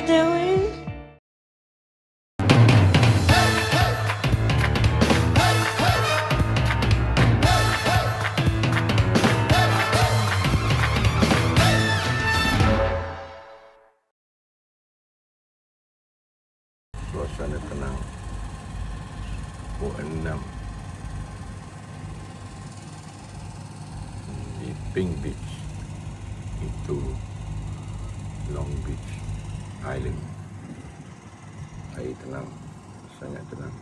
together with. Suasana tenang pukul 6 di Pink Beach, itu Long Beach Island. Air tenang, sangat tenang.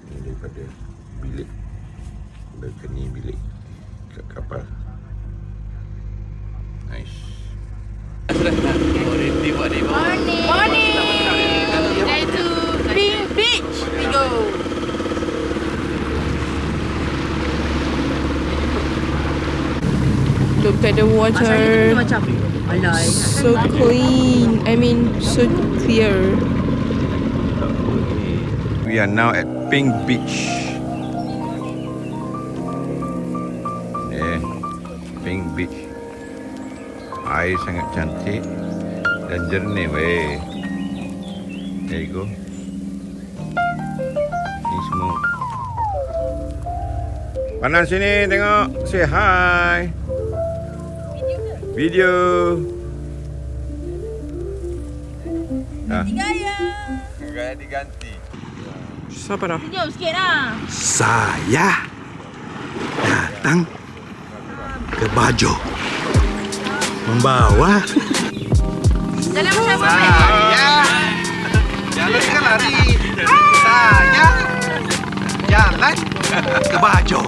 Ini daripada bilik, balcony bilik kat kapal. Nice. Morning! Day to Pink Beach we go! Look at the water. So clean. I mean, so clear. We are now at Pink Beach. Pink Beach. Air sangat cantik dan jernih weh. There you go. Ni semua. Panas sini tengok. Say hi. Video. Gaya diganti. Siapa dah? Jom sikit lah. Saya datang ke Bajo membawa Jalan macam apa? jalan kan lari. Saya jalan ke Bajo.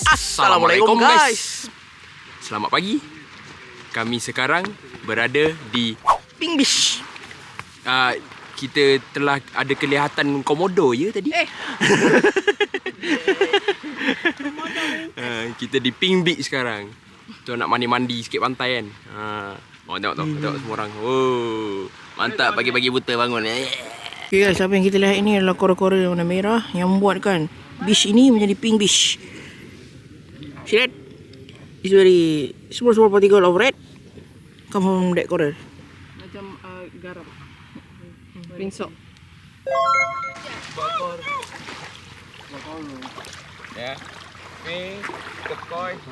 Assalamualaikum guys. Selamat pagi. Kami sekarang berada di Pink Beach. Kita telah ada kelihatan komodo ya tadi. Kita di Pink Beach sekarang. Tu nak mandi-mandi sikit pantai kan. Tengok semua orang. Oh, mantap pagi-pagi buta bangun. Okay guys, apa yang kita lihat ini adalah korel-korel warna merah yang membuatkan beach ini menjadi Pink Beach. See that? It's very small particle of red come from that coral. Macam garam. Pink salt. Ya. Pink, turquoise.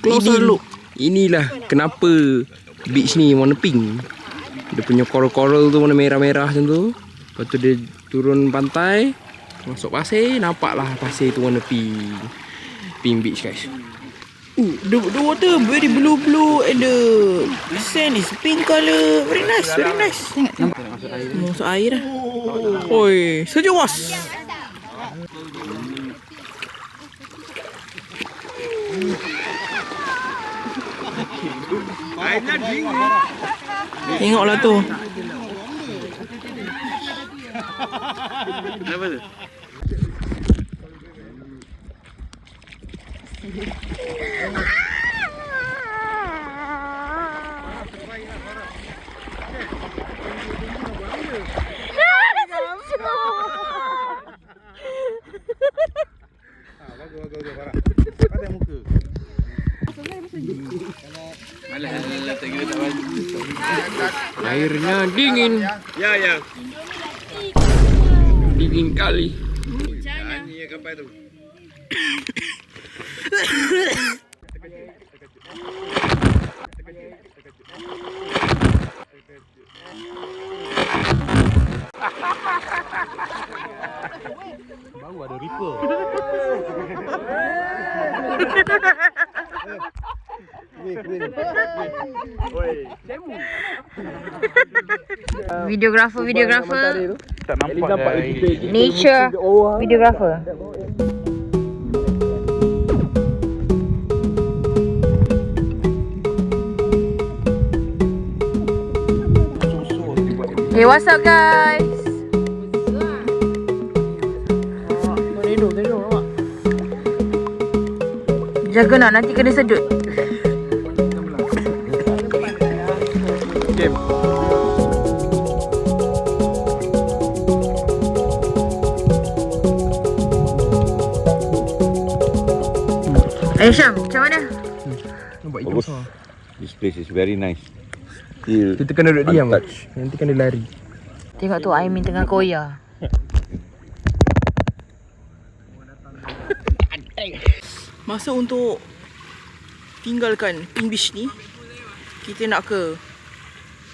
Closer look. Inilah kenapa beach ni warna pink. Dia punya coral-coral tu warna merah-merah macam tu. Lepas tu dia turun pantai, masuk pasir, nampaklah pasir tu warna pink. Pink Beach guys. The water very blue and the sand is pink color. Very nice, very nice. Tengok. Masuk air dah. Oi, sejuk was. Tengoklah tu. Kenapa tu? Airnya dingin. Ya. Dingin kali. Nyanyi kapal tu. Baru ada ripple. Videographer. Tak nampak Nature videographer. Hey, what's up guys? Jaga nak, nanti kena sedut. Game. Ayah Syam, macam mana? Nampak Bagus. This place is very nice. Still Kita kena duduk diam. untouched. Nanti kena lari. Tengok tu Aimin tengah koya. Masa untuk tinggalkan Pink Beach ni, kita nak ke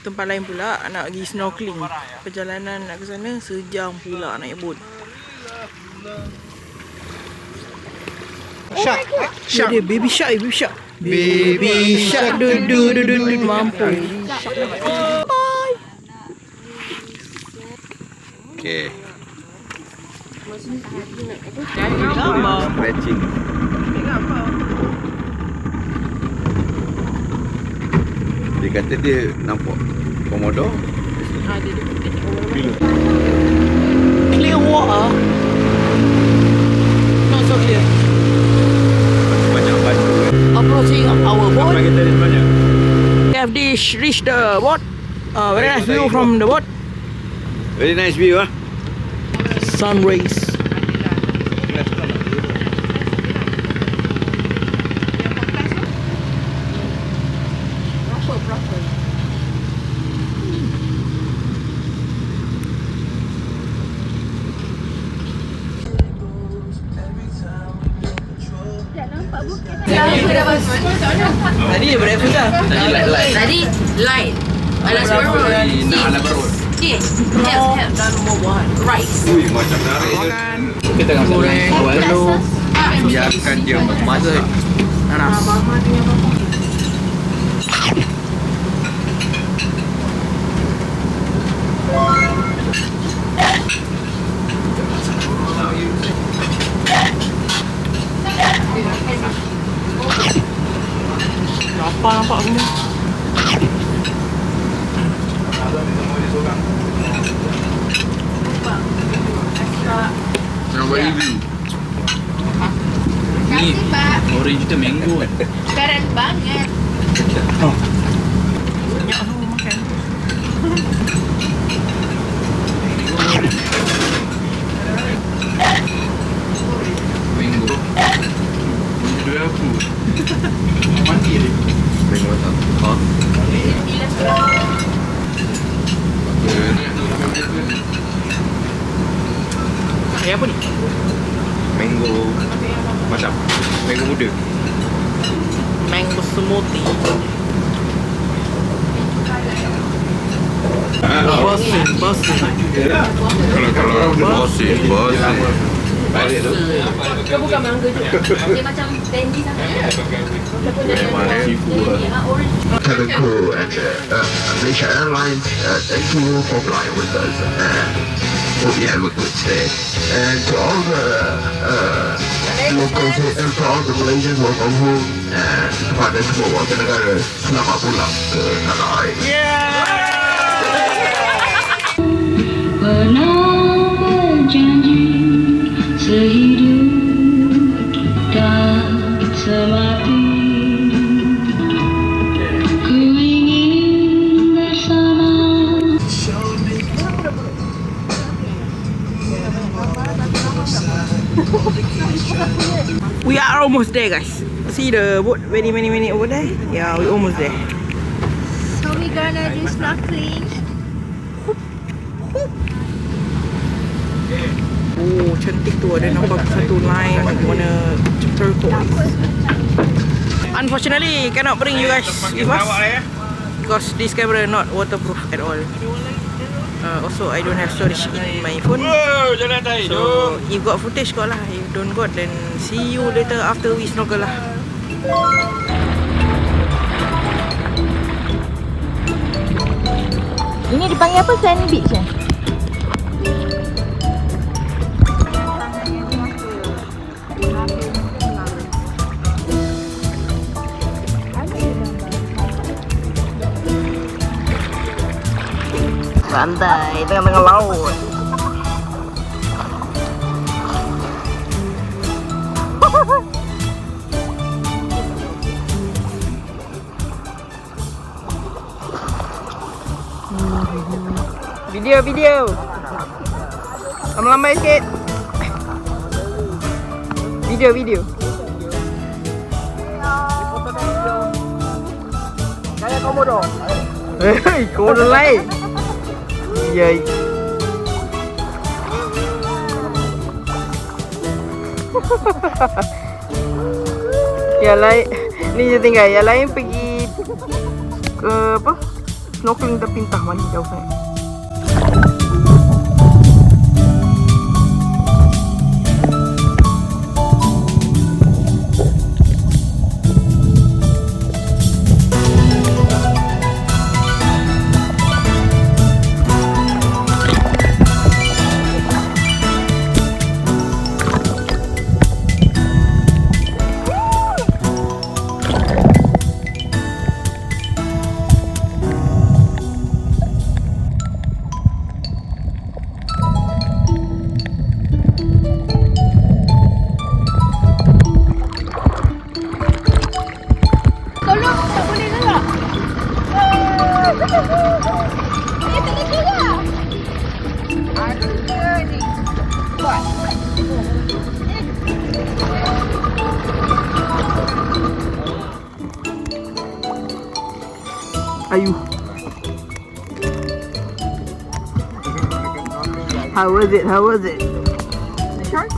tempat lain pula, nak pergi snorkeling. Perjalanan nak ke sana sejam pula naik boat. Shark. Shark dia, baby shark, baby shark. Baby shark, du mampu. Okay. Stretching. Dia kata dia nampak komodo. Clear water. Not so clear. Banyak batu. Approaching our boat. Kita ada banyak. We have reached the boat. Very nice view from the boat. Very nice view ah. Sun rays. Tadi dia breakfast lah. Tadi light. Alas baru. Okay. Rice. Ui, macam narik je. Kita tengah Goreng, telur, Biarkan dia memasak. nanas. Lapar nampak semua. Nak buat review. Ni orange kita mango kan. Keren banget. Banyak semua makan. Mango. Dua aku. Mati dia. Tengok tak? Ha? Kayak apa ni? Mango. Macam mango muda. Mango smoothie. Bosin. Kalau bosin. Balik tu. Dia bukan mangga je. Dia macam candy sangat. Memang seafood lah. Cabin crew and Malaysia Airlines, thank you for flying with us and hope you have a good stay. And to all the locals and to all the Malaysians welcome home and kepada semua warga negara selamat pulang ke tanah air. Pernah berjanji sehidup dan semati, ku ingin bersama. We are almost there, guys. See the boat many over there? Yeah, we almost there. So we gonna do snorkeling. Oh, cantik tu, ada nampak satu line warna turquoise. Unfortunately, cannot bring you guys with us because this camera not waterproof at all. Also, I don't have storage in my phone. So, if got footage, got lah. If don't got, then see you later after we snorkel lah. Ini dipanggil apa? Sandy Beach eh? Pantai tengah-tengah laut. Video. Lambai sikit. Video. Kayak komodo. Hei, komodo lain. Yay. Yang lain ni je tinggal. Yang lain pergi ke apa? Snorkeling tepi entah mana jauh sangat. Ayu. How was it? The shark?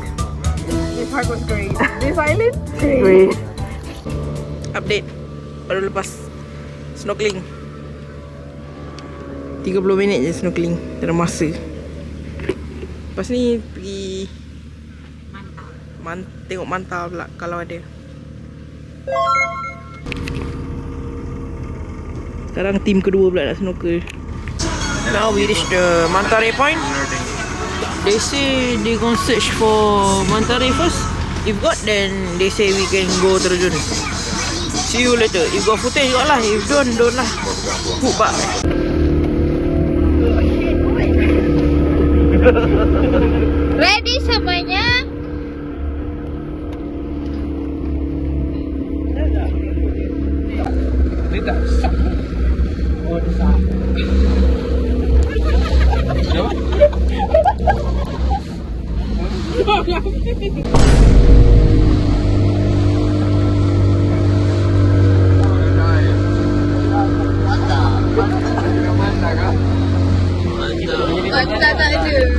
The shark was great. This island? Great. Update. Baru lepas snorkeling. 30 minit je snorkeling. Tak ada masa. Lepas ni pergi tengok manta pula kalau ada. Sekarang tim kedua pula nak snorkel. Now we reach the Manta Ray point. They say they gonna search for Manta Ray first. If got, then they say we can go terjun. See you later. If got footage, got lah. If don't lah. Hook back. Ready semuanya?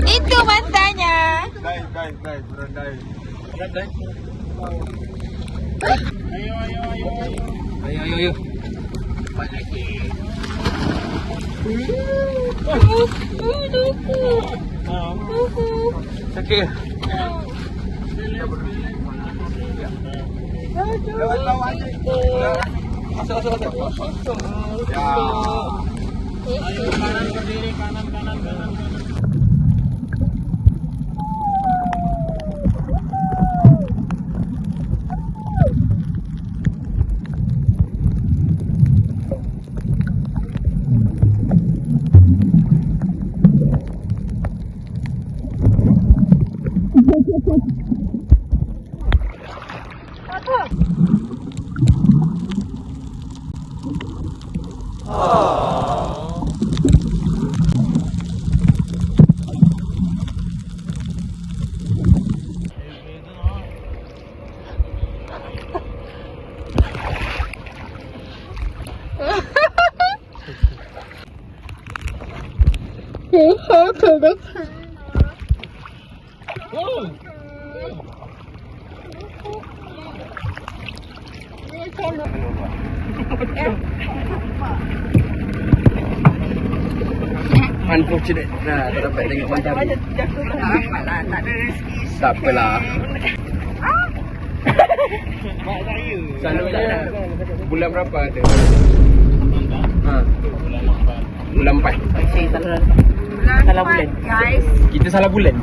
Itu mantanya. Ayo. Sakit. Lewat bawah aja. Masuk. Ya. Kanan ke kiri, kanan. Unfortunate. Nah, tak dapat tengok matahari. Tak apalah, tak ada rezeki. Tak apalah. Selalunya bulan berapa ada? Bulan 4. Salah bulan. Guys. Kita salah bulan.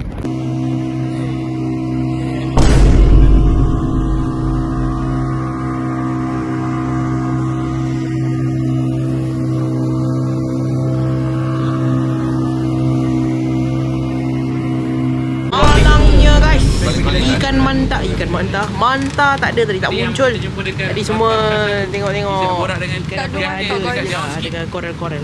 ikan mantah. Mantah tak ada tadi, tak muncul. Tadi semua tengok-tengok ikan dengan korel-korel.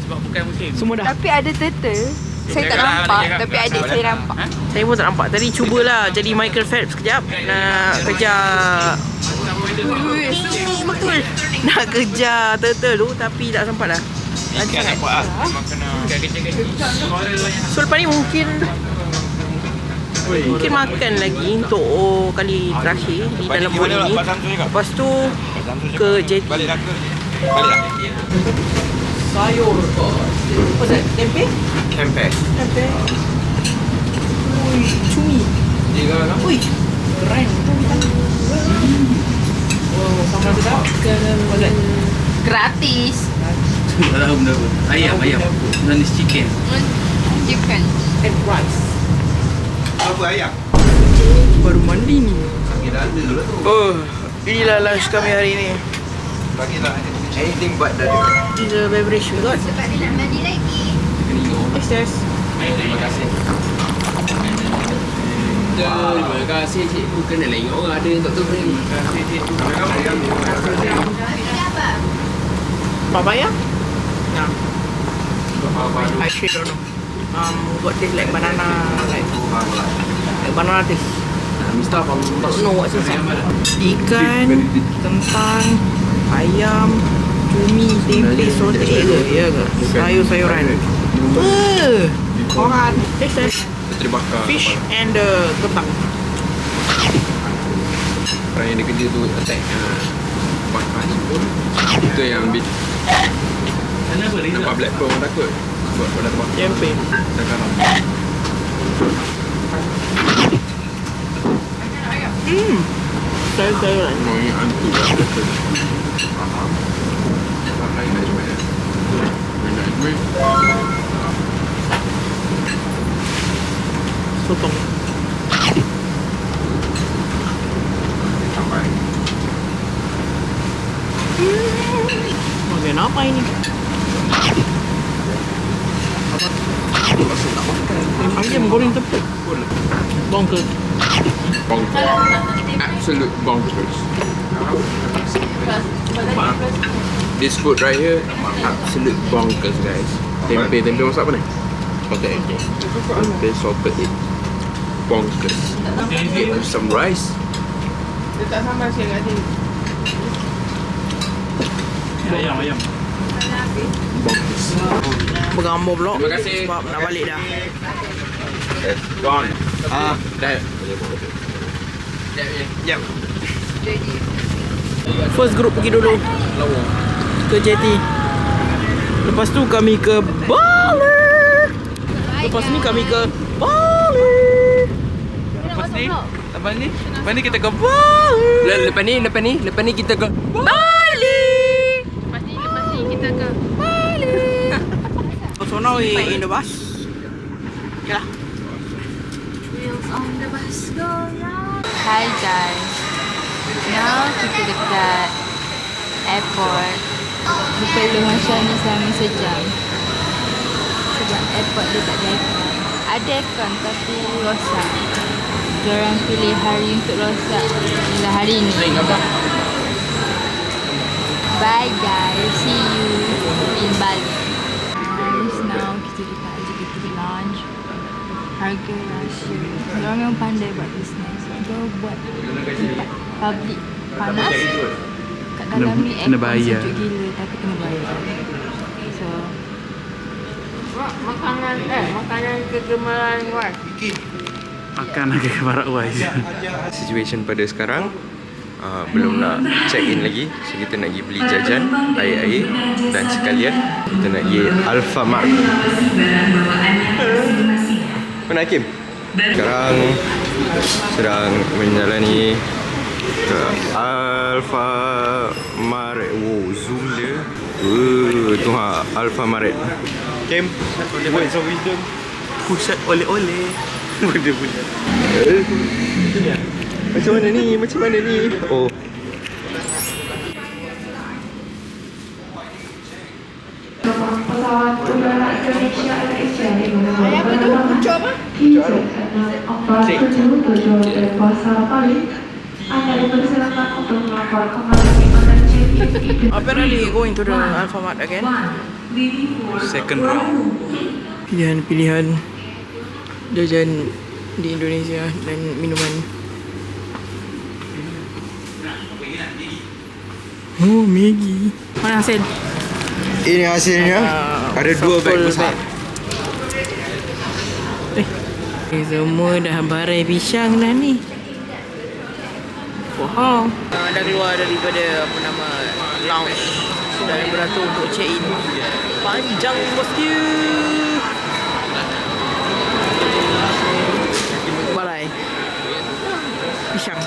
Semua dah. Tapi ada turtle. Saya tak nampak. Tapi adik saya nampak. Saya pun tak nampak. Tadi cubalah jadi Michael Phelps sekejap. Nak kejar. Betul. Nak kejar turtle tu tapi tak sempat dah. Ikan nampak lah. So lepas ni mungkin makan lagi untuk kali terakhir di dalam bulan ni. Lepas tu ke JT. Balik dah. Sayur. Apa tu? Tempe? Tempe. Ui, cumi. Ui, keren. Wow, sama sedap. Apa tu? Gratis. Ayam. Dan chicken. Chicken. And rice. Apa ayam? Baru mandi ni. Bagi dah ada lah tu. Oh, inilah lunch kami hari ni. Bagi dah anything but dah ada. This is a beverage we got. Sebab dia nak mandi lagi. Yes. Terima kasih. Terima kasih cikgu. Kena lain orang ada untuk tu ni. Papaya? No. I actually don't know. Got this like banana, like banana taste. Mr. Abang Don't know what's inside. Ikan, kentang, ayam, cumi, tempe, sote ke? Ya ke? Sayur-sayuran. Koran. terbakar. Fish and kentang. Orang yang dia kerja tu attack bakar ni pun. Itu yang bit. Nampak black pun orang takut. Sebab kau dah terbakar. Tempe. Dah karam. Sayur-sayuran. Oh, ini hantu lah. Pakai nak cuba ya. Nak cuba. Sotong. Sampai. Makan apa ini? Ayam goreng tepung. Bonkers. Bonkers. Absolute bonkers. This food right here, absolute bonkers guys. Tempe masak apa ni? Okay. Tempe salted egg. Bonkers. Get some rice. Dia tak sama sikit kat sini. Ayam. Bonkers. Bergambar pula. Terima kasih. Sebab nak balik dah. Gone. Dah. Yep. First group pergi dulu ke JT. Lepas tu kami ke Bali. Lepas ni kami ke Bali. Lepas ni kita ke Bali. Lepas ni kita ke Bali. Lepas ni kita ke Bali. So now we in the bus. Yalah. Wheels on the bus go round. Hi guys. Now kita dekat airport. Berpeluh macam ni selama sejam. Sebab airport dia tak ada aircon. Ada aircon tapi rosak. Diorang pilih hari untuk rosak ialah hari ni. Bye guys. See you in Bali. Guys, now kita dekat JKT Lounge. Harga rahsia. Diorang memang pandai buat bisnes. Diorang buat tempat public panas. Kat dalam ni aircon sejuk gila tapi kena bayar. So makanan kegemaran Wai. Makan lagi ke barak Wai. Situation pada sekarang belum nak check in lagi. So kita nak pergi beli jajan, air-air dan sekalian kita nak pergi Alfamart. Mana Hakim? Sekarang sedang menjalani ke Alfamart. Wow, zoom dia. Tu Alfamart. Hakim, words of wisdom. Pusat oleh-oleh. Benda-benda. Macam mana ni? Oh. Pesawat udara Indonesia Airlines Apa tu? Pucuk apa? tujuan dari Pasar Bali Anda dipersilakan untuk melapor kembali pada check-in. Apparently going to the Alfamart again. Second round. Pilihan-pilihan jajan di Indonesia dan minuman. Oh, Maggi. Mana hasil? Ini hasilnya. Ada 2 beg besar. Semua dah barai pisang dah ni. Wow. Dah keluar daripada apa nama lounge dan beratur untuk check in. Panjang bosku. Barai. Pisang.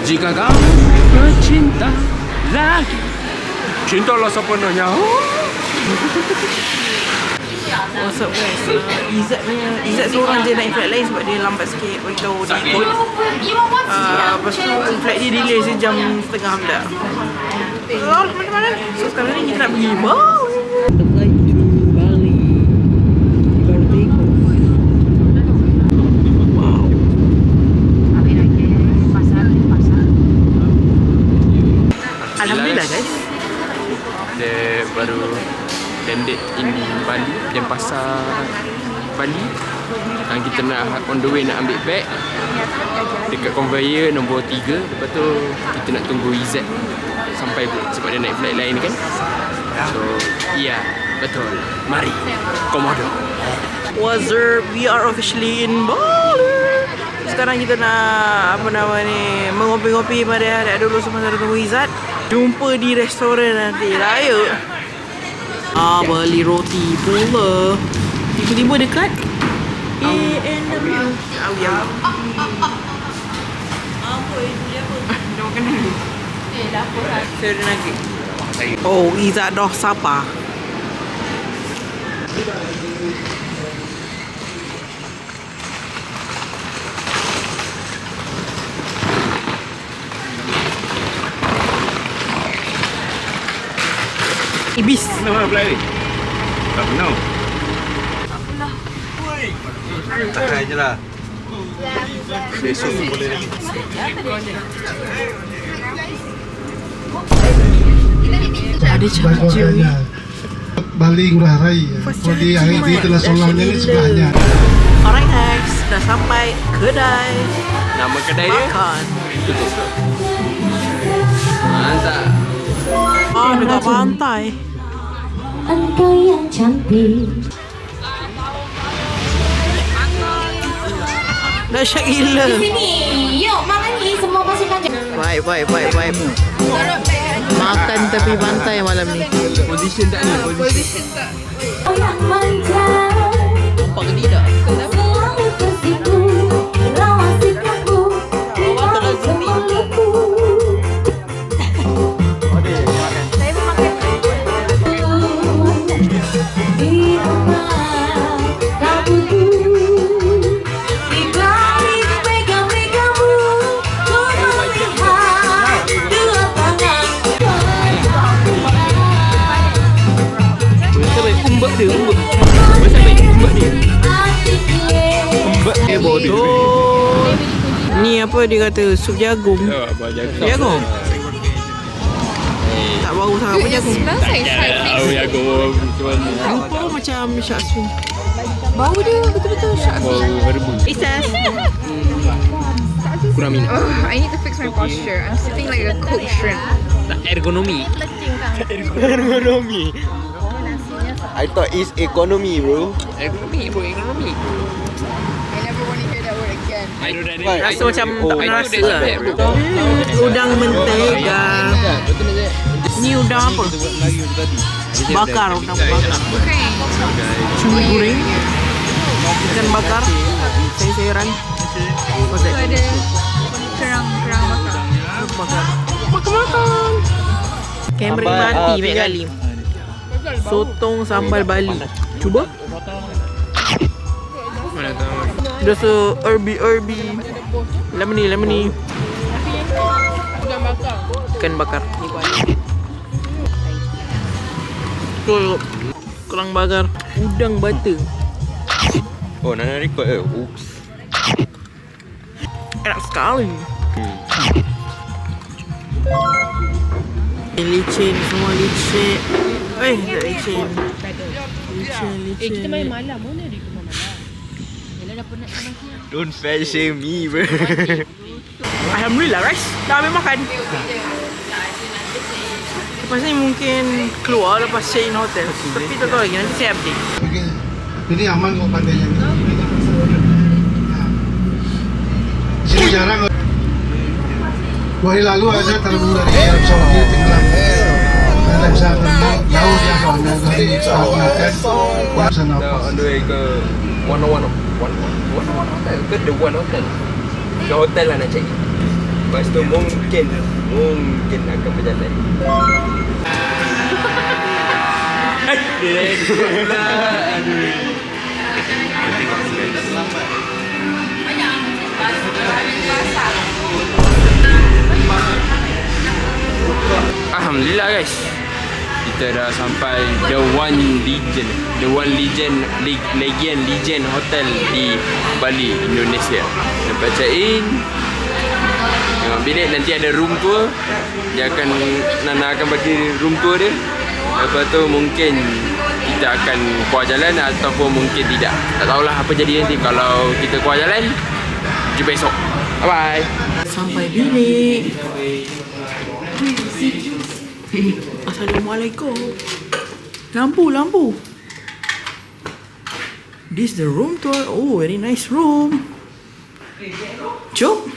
Jika kamu bercinta lagi, cintalah sepenuhnya. What's up guys? Izzat seorang je naik flight lain sebab dia lambat sikit beritahu dia ikut. Lepas tu flight dia delay sejam setengah dah. Mana-mana. So sekarang ni kita nak pergi Bali. The flight to Bali. Baru take off. Wow. Alhamdulillah guys. Dia baru landed in Bali, Denpasar Bali. Dan kita nak on the way nak ambil bag dekat conveyor nombor 3. Lepas tu kita nak tunggu Izzat sampai sebab dia naik flight lain kan. So iya, betul. Mari Komodo. What's up? We are officially in Bali. Sekarang kita nak apa nama ni, mengopi-ngopi pada hari dulu semasa tunggu Izzat. Jumpa di restoran nanti raya. Beli roti pula. Tiba-tiba dekat A&W. Apa ini apa? Dah makan dulu. Dah apa lah. Saya dah nugget. Oh, Izzat dah sapa. Ibis. Kenapa fly ni? Tak pernah. Tahan je lah. Besok tu boleh lagi. Ada charger. Bali Ngurah Rai. Jadi hari ini telah solangnya ni sebelahnya. Alright guys, dah sampai kedai. Nama kedai dia? Makan. Mantap. Dekat pantai. Engkau yang cantik. Dahsyat gila. Sini, yuk makan ni semua pasukan. Baik. Makan tepi pantai malam ni. Position tak ni? Position tak. Kau yang manja. Nampak ke tidak? Selalu tersipu. Rawat sikapku. Memang semulaku. Di rumah kamuku. Di balik pegang-pegangmu. Ku melihat dua tangan. Umbak dia, umbak. Macam baik umbak ni. Umbak dia bodoh. Oh. Ni apa dia kata? Sup jagung. Jagung? Tak bau sangat pun jagung. Jagung macam mana? Rupa macam shark fin. Bau dia betul-betul shark Bau fin. herbu. Izzat. Kurang minat. I need to fix my posture. I'm sitting like a cooked shrimp. Tak ergonomi. Ergonomi. I thought it's economy, bro. Economy, bro, economy. I never want to hear that word again. I don't know. Rasa macam tak pernah rasa lah. Udang mentega. Ni udang apa? Bakar, udang bakar. Cumi goreng. Ikan bakar. Sayur-sayuran. What's So that? ada kerang bakar. Makan. Kamera mati banyak kali. Sotong sambal Bali. Cuba. Mana tahu. Rasa herby. Lemony. Ikan bakar di Bali. Tuh, kerang bakar, udang butter. Oh, Nana record ke? Oops. Enak sekali. Licin, semua licin. Tak licin. Licin. Kita main malam. Mana ada rumah malam? Yelah dah penat sama siang. Don't fat shame me, bro. Alhamdulillah guys, dah habis makan. Lepas ni mungkin keluar lepas stay in hotel. Tapi tak tahu lagi, nanti saya update. Okey. Ini aman kok pantainya. Di sini jarang. 2 hari lalu ada terbang dari Arab Saudi tenggelam. Ada bisa jauh dia soalnya dari Selatan. Sana Dah on the way ke one hotel ke the one hotel. Ke hotel lah nak check in. Lepas tu mungkin akan berjalan. Alhamdulillah guys, kita dah sampai The One Legend Hotel di Bali, Indonesia. Lepas check in, tengok bilik, nanti ada room tour. Nana akan bagi room tour dia. Lepas tu mungkin kita akan keluar jalan ataupun mungkin tidak. Tak tahulah apa jadi nanti. Kalau kita keluar jalan, jumpa esok. Bye bye. Sampai bilik. Assalamualaikum. Lampu. This the room tour. Oh, very nice room. Jom.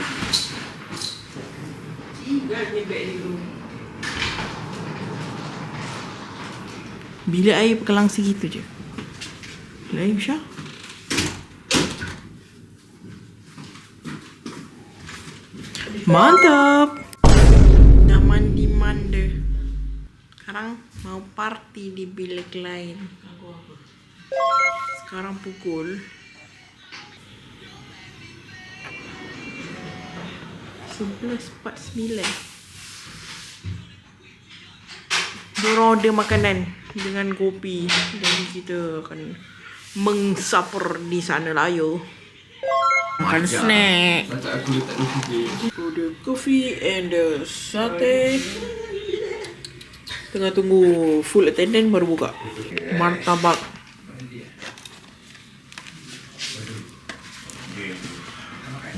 Bilik air pekelang segitu je. Bilik air Syah. Mantap. Dah mandi manda. Sekarang mau party di bilik lain. Sekarang pukul 11.49. Diorang order makanan dengan kopi dan kita akan mengsaper di sana lah yo. Makan snack. Order coffee and the satay. Tengah tunggu full attendant baru buka. Martabak.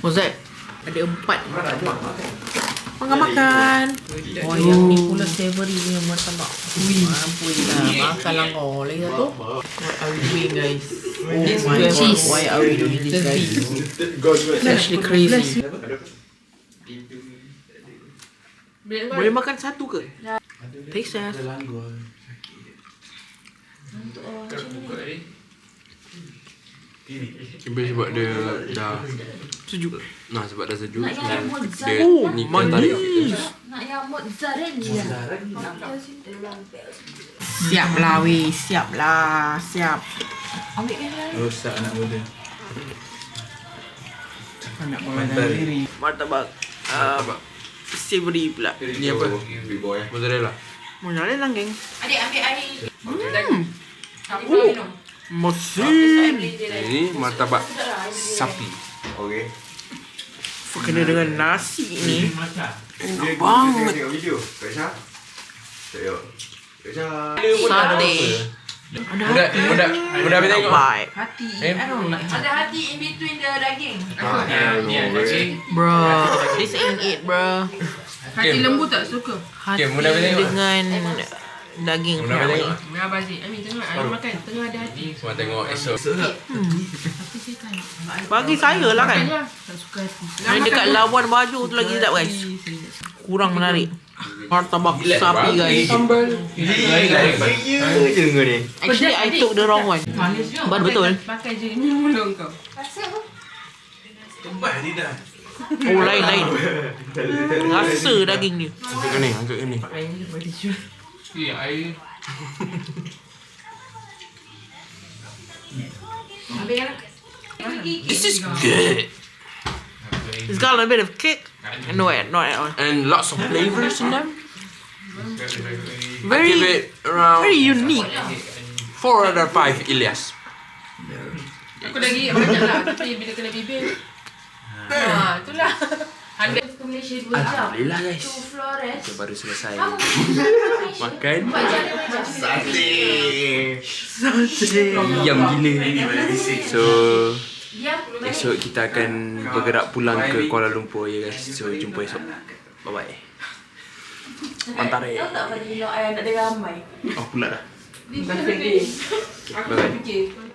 What's that? Ada 4 martabak. Makan. Oh, yang ni pula savory punya martabak. Ampun lah. Makan lah kau. Lagi satu. What are we doing guys? Oh my god. Why are we doing this guys? It's actually crazy. Boleh makan satu ke? Taste test. Sebab dia dah Sejuk. Nah, sebab dah sejuk. Nak yang Dia ni kan tarik sikit. Nak yang mozzarella. Siap lah weh. Siap lah. Siap. Ambil kan lah. Rosak anak muda. Anak mandiri. Martabak. Savory pula. Ni apa? Mozzarella. Mozzarella geng. Adik ambil air. Mesin. Ini martabak sapi. Okey. Kena dengan nasi ni. Enak banget. Tengok video. Kak Syah. Tengok. Kak Syah. Sate. Ada hati. Budak tengok. Baik. Hati. Ada hati in between the daging. Bro, this ain't it bro. Hati lembu tak suka. Hati Okay, mudah tengok. dengan daging. Mudah tengok. Abang Aziz. Amin tengok. Amin makan. Tengah ada hati. Semua tengok esok. Bagi saya lah kan. Tak suka hati. Yang dekat Labuan Bajo tu lagi sedap guys. Kurang menarik. Martabak sapi guys. Actually I took the wrong one. Betul. Pakai je ni mulut kau. Oh lain. Rasa daging dia. Angkat ni. Ambil kan. This is good. It's got a bit of kick. No, not at all. And lots of flavors in them. Very, I give it around very unique. 4 out of 5 Ilyas. Aku lagi banyak lah, tapi bila kena bibir. Itulah. Ke Malaysia 2 jam. Alhamdulillah guys. To Flores. Kita baru selesai makan. Yum gila. So esok kita akan bergerak pulang ke Kuala Lumpur ya guys. So jumpa esok. Bye bye. Mantare. Tahu tak pada bila ayah nak ada ramai? Oh pula dah. Aku dah fikir.